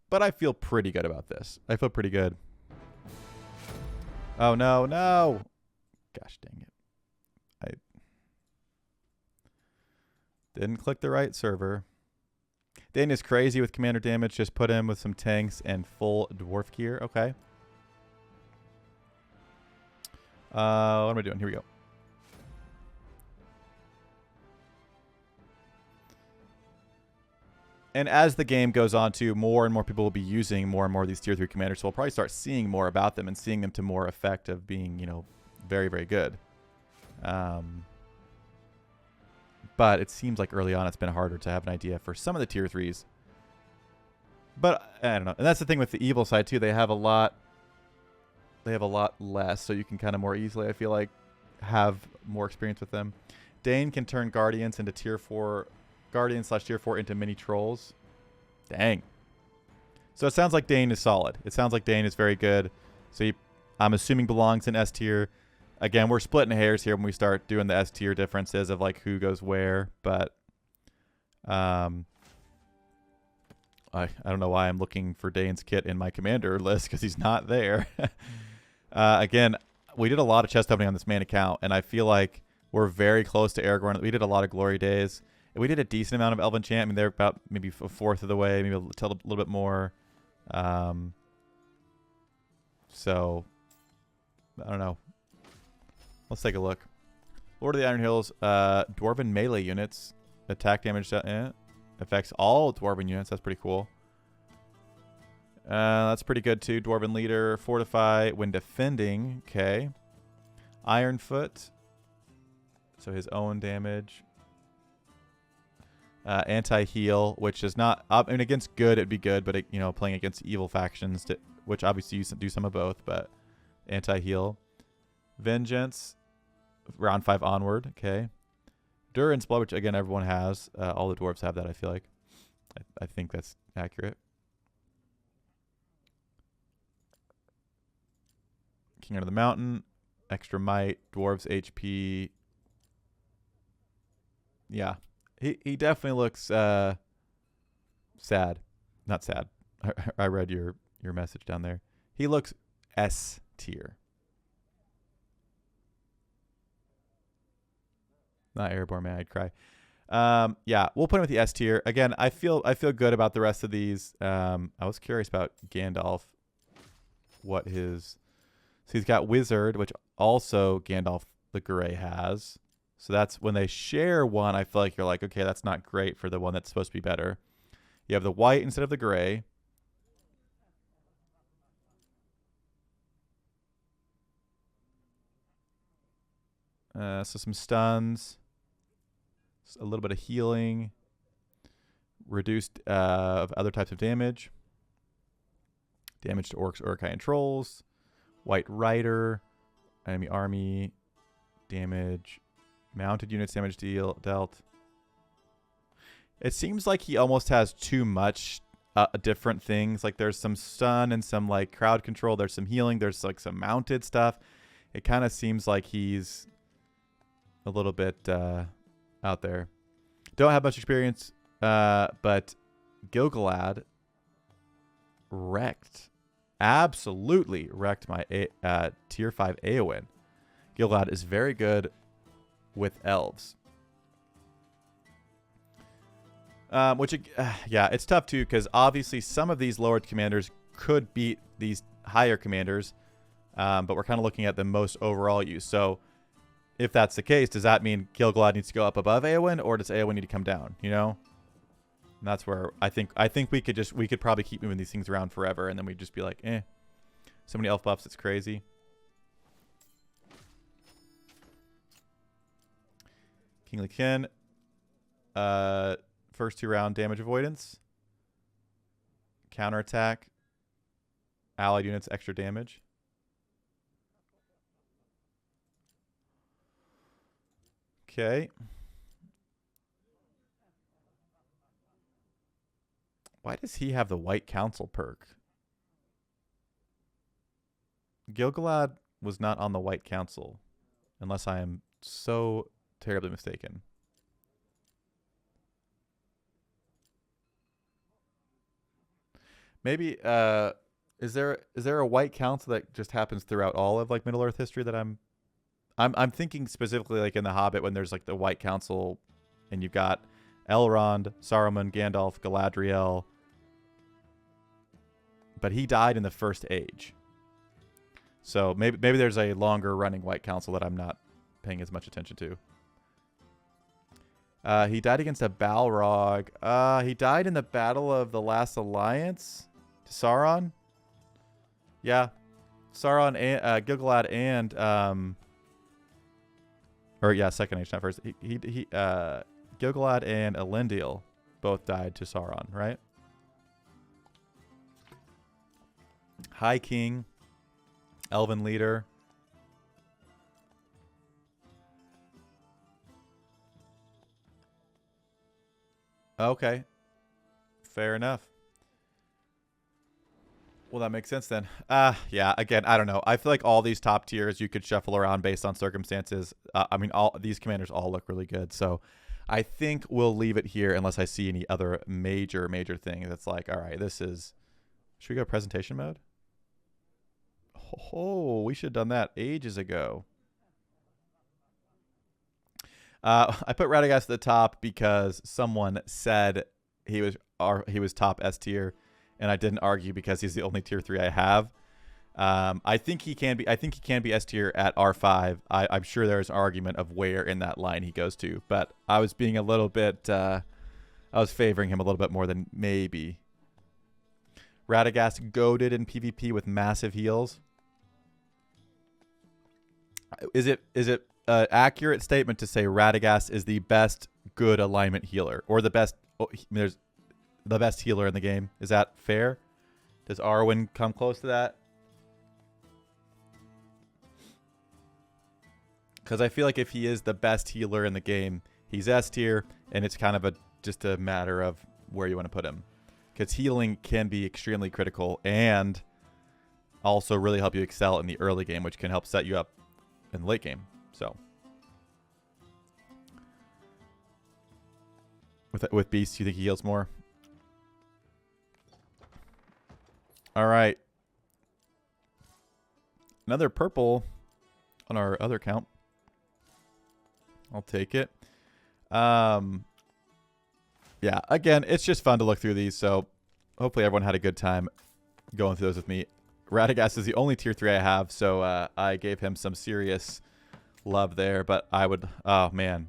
But I feel pretty good about this. I feel pretty good. Oh, no. Gosh dang it. I didn't click the right server. Dane is crazy with commander damage. Just put him with some tanks and full dwarf gear. Okay. What am I doing? Here we go. And as the game goes on to, more and more people will be using more and more of these tier 3 commanders. So we'll probably start seeing more about them and seeing them to more effect of being, you know, very, very good. But it seems like early on it's been harder to have an idea for some of the tier 3s. But I don't know. And that's the thing with the evil side too. They have a lot less, so you can kind of more easily, I feel like, have more experience with them. Dane can turn guardians into tier 4 /tier 4 into mini trolls. Dang. So it sounds like Dane is solid. It sounds like Dane is very good. So I'm assuming belongs in S tier. Again, we're splitting hairs here when we start doing the S tier differences of like who goes where, but I don't know why I'm looking for Dane's kit in my commander list because he's not there. Again, we did a lot of chest opening on this main account, and I feel like we're very close to Aragorn. We did a lot of glory days. We did a decent amount of elven enchant. I mean, they're about maybe a fourth of the way, maybe a little bit more. So I don't know. Let's take a look. Lord of the Iron Hills, Dwarven melee units. Attack damage affects all Dwarven units. That's pretty cool. That's pretty good too. Dwarven leader, fortify when defending. Okay. Ironfoot. So his own damage. Anti-heal, which is not... I mean, against good, it'd be good, but, playing against evil factions, which obviously you do some of both, but anti-heal. Vengeance, round 5 onward. Okay. Durin's Blood, which, again, everyone has. All the dwarves have that, I feel like. I think that's accurate. King Under the Mountain, extra might, dwarves HP. Yeah. He definitely looks sad. Not sad. I read your message down there. He looks S tier. Not Aragorn, man, I'd cry. Yeah, we'll put him with the S tier. Again, I feel good about the rest of these. I was curious about Gandalf. What his... So he's got Wizard, which also Gandalf the Grey has. So that's when they share one, I feel like you're like, okay, that's not great for the one that's supposed to be better. You have the white instead of the gray. So some stuns. A little bit of healing. Reduced of other types of damage. Damage to orcs, Uruk-hai, and trolls. White Rider. Enemy army. Damage. Mounted units damage dealt. It seems like he almost has too much different things. Like there's some stun and some like crowd control. There's some healing. There's like some mounted stuff. It kind of seems like he's a little bit out there. Don't have much experience, but Gil-galad wrecked. Absolutely wrecked my tier 5 Arwen. Gil-galad is very good with elves. Yeah, it's tough too because obviously some of these lowered commanders could beat these higher commanders, but we're kind of looking at the most overall use. So if that's the case, does that mean Gil-galad needs to go up above Arwen, or does Arwen need to come down? And that's where I think we could probably keep moving these things around forever, and then we'd just be like, so many elf buffs, it's crazy. Kingly Kin. First 2 round damage avoidance. Counterattack. Allied units extra damage. Okay. Why does he have the White Council perk? Gil-galad was not on the White Council, unless I am so terribly mistaken. Maybe is there a White Council that just happens throughout all of like Middle Earth history that I'm thinking specifically like in The Hobbit when there's like the White Council and you've got Elrond, Saruman, Gandalf, Galadriel. But he died in the First Age. So maybe there's a longer running White Council that I'm not paying as much attention to. He died against a Balrog. He died in the Battle of the Last Alliance to Sauron. Yeah. Sauron and Gil-galad and Second Age, not first. Gil-galad and Elendil both died to Sauron, right? High King, Elven Leader. Okay. Fair enough. Well, that makes sense then. Yeah, again, I don't know. I feel like all these top tiers you could shuffle around based on circumstances. I mean, all these commanders all look really good. So I think we'll leave it here unless I see any other major thing that's like, all right, this is... Should we go presentation mode? Oh, we should have done that ages ago. I put Radagast at the top because someone said he was top S tier, and I didn't argue because he's the only tier 3 I have. I think he can be S tier at R5. I'm sure there's an argument of where in that line he goes to, but I was being a little bit I was favoring him a little bit more than maybe. Radagast goated in PvP with massive heals. Is it an accurate statement to say Radagast is the best good alignment healer, or the best healer in the game? Is that fair? Does Arwen come close to that? Because I feel like if he is the best healer in the game, he's S tier, and it's kind of just a matter of where you want to put him. Because healing can be extremely critical and also really help you excel in the early game, which can help set you up in the late game. So with Beast, you think he heals more? All right. Another purple on our other account. I'll take it. Yeah, again, it's just fun to look through these, so hopefully everyone had a good time going through those with me. Radagast is the only tier 3 I have, so I gave him some serious love there, but I would... Oh, man.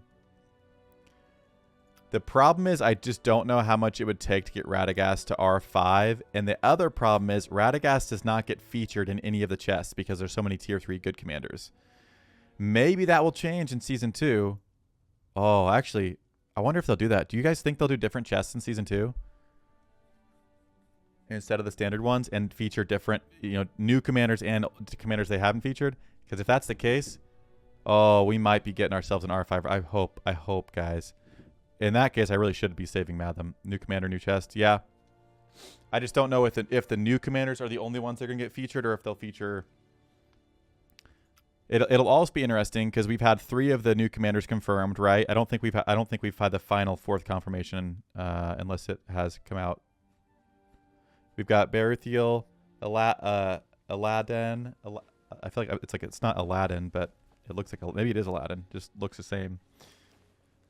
The problem is I just don't know how much it would take to get Radagast to R5, and the other problem is Radagast does not get featured in any of the chests because there's so many tier 3 good commanders. Maybe that will change in Season 2. Oh, actually, I wonder if they'll do that. Do you guys think they'll do different chests in Season 2? Instead of the standard ones, and feature different, new commanders and commanders they haven't featured? Because if that's the case, oh, we might be getting ourselves an R5. I hope, guys. In that case, I really should be saving Matham. New commander, new chest. Yeah. I just don't know if the new commanders are the only ones that are going to get featured, or if they'll feature... It'll also be interesting because we've had 3 of the new commanders confirmed, right? I don't think we've had the final 4th confirmation unless it has come out. We've got Berethiel, Aladdin. I feel like it's not Aladdin, but it looks like maybe it is Aladdin. Just looks the same.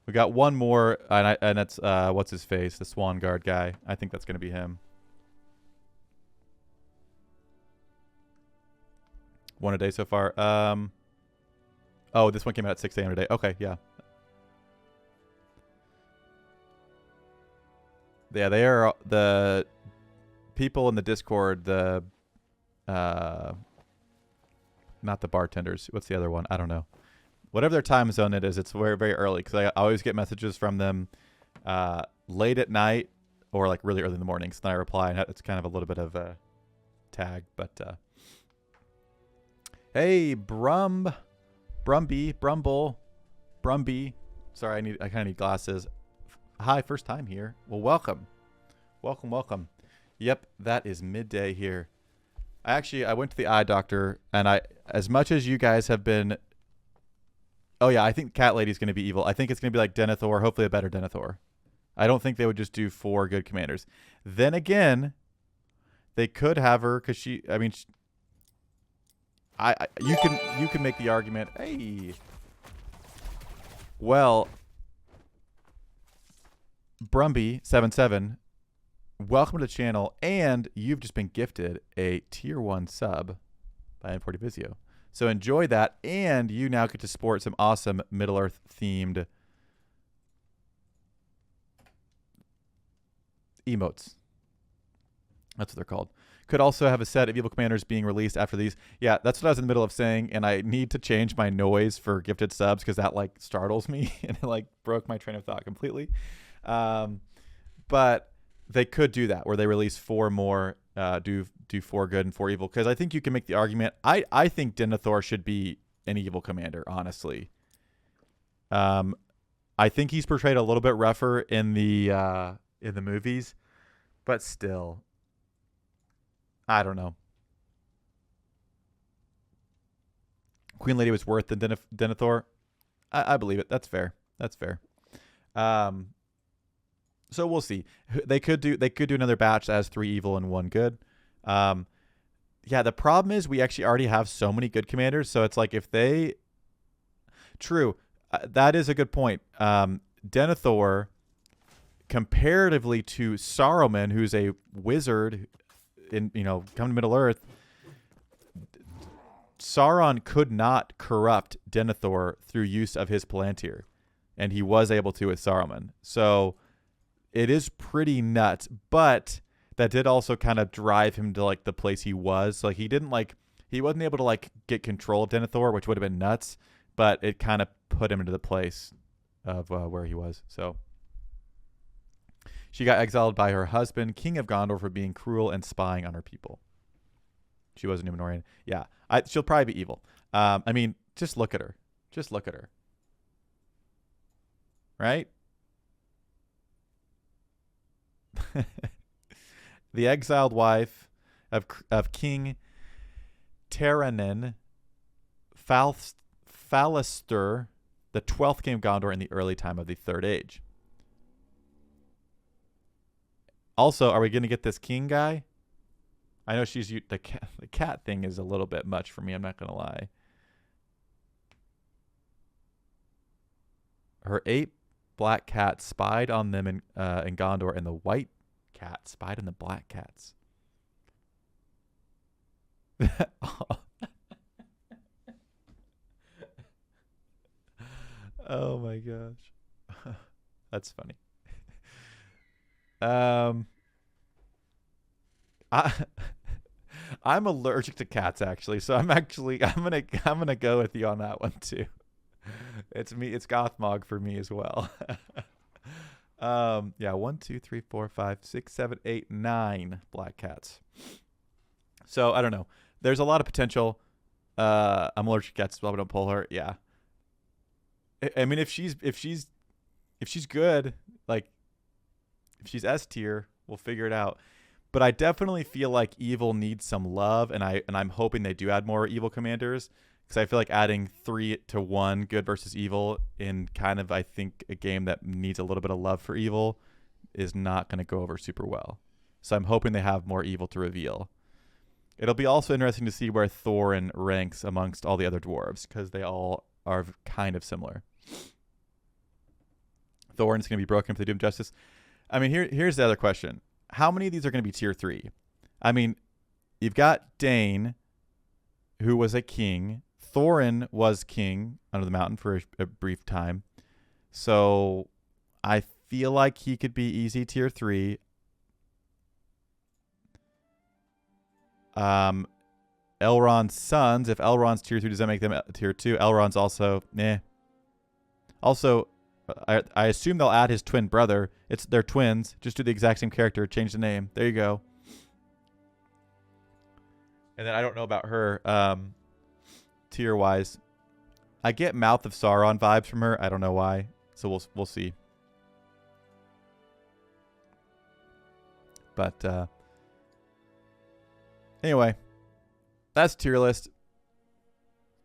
We got one more, and it's what's his face, the Swan Guard guy. I think that's gonna be him. One a day so far. Oh, this one came out at 6 a.m. today. Okay, yeah. Yeah, they are the people in the Discord, not the bartenders. What's the other one? I don't know. Whatever their time zone it is, it's very, very early because I always get messages from them late at night or like really early in the morning. So then I reply, and it's kind of a little bit of a tag. But hey, Brumby. Sorry, I kind of need glasses. Hi, first time here. Well, welcome. Welcome. Yep, that is midday here. I went to the eye doctor, and as much as you guys have been... Oh, yeah, I think Cat Lady's going to be evil. I think it's going to be like Denethor, hopefully a better Denethor. I don't think they would just do 4 good commanders. Then again, they could have her because you can make the argument, hey, well, Brumby77, welcome to the channel, and you've just been gifted a tier 1 sub by M40 Vizio. So enjoy that, and you now get to sport some awesome Middle-earth themed emotes. That's what they're called. Could also have a set of evil commanders being released after these. Yeah, that's what I was in the middle of saying, and I need to change my noise for gifted subs because that like startles me and it like broke my train of thought completely. But they could do that where they release 4 more, do 4 good and 4 evil, because I think you can make the argument. I think Denethor should be an evil commander, honestly. I think he's portrayed a little bit rougher in the movies, but still, I don't know. Queen Lady was worth the Denethor. I believe it. That's fair. That's fair. So we'll see. They could do another batch that has 3 evil and 1 good. Yeah, the problem is we actually already have so many good commanders. So it's like if they... True. That is a good point. Denethor, comparatively to Saruman, who's a wizard in, come to Middle Earth, Sauron could not corrupt Denethor through use of his Palantir, and he was able to with Saruman. So it is pretty nuts, but that did also kind of drive him to like the place he was. Like he wasn't able to like get control of Denethor, which would have been nuts, but it kind of put him into the place of where he was. So she got exiled by her husband, King of Gondor, for being cruel and spying on her people. She was a Númenorian. Yeah, she'll probably be evil. I mean, just look at her. Just look at her. Right? The exiled wife of King Teranen Phalaster, the 12th king of Gondor in the early time of the Third Age. Also, are we going to get this king guy? I know she's the cat thing is a little bit much for me. I'm not going to lie. Her 8 black cats spied on them in Gondor, and the white cat spied on the black cats. Oh my gosh. That's funny. I'm allergic to cats actually, so I'm gonna go with you on that one too. It's Gothmog for me as well. Yeah, 1, 2, 3, 4, 5, 6, 7, 8, 9 black cats. So I don't know. There's a lot of potential. I'm allergic to cats as well, but don't pull her. Yeah. I mean, if she's good, like if she's S tier, we'll figure it out. But I definitely feel like evil needs some love, and I'm hoping they do add more evil commanders, because I feel like adding 3 to 1 good versus evil in kind of, I think, a game that needs a little bit of love for evil is not going to go over super well. So I'm hoping they have more evil to reveal. It'll be also interesting to see where Thorin ranks amongst all the other dwarves, because they all are kind of similar. Thorin's going to be broken if they do him justice. I mean, here's the other question. How many of these are going to be tier 3? I mean, you've got Dane, who was a king. Thorin was king under the mountain for a brief time. So I feel like he could be easy tier 3. Elrond's sons, if Elrond's tier 3, does that make them tier 2? Elrond's also, Also, I assume they'll add his twin brother. They're twins. Just do the exact same character. Change the name. There you go. And then I don't know about her tier-wise. I get Mouth of Sauron vibes from her. I don't know why. So we'll see. But anyway, that's tier list.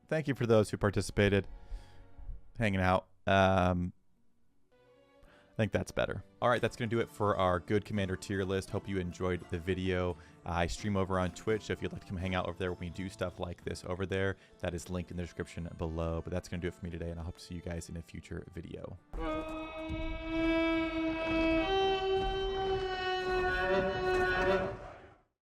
Thank you for those who participated, hanging out. I think that's better. All right, that's going to do it for our good commander tier list. Hope you enjoyed the video. I stream over on Twitch, so if you'd like to come hang out over there when we do stuff like this over there, that is linked in the description below. But that's going to do it for me today, and I hope to see you guys in a future video.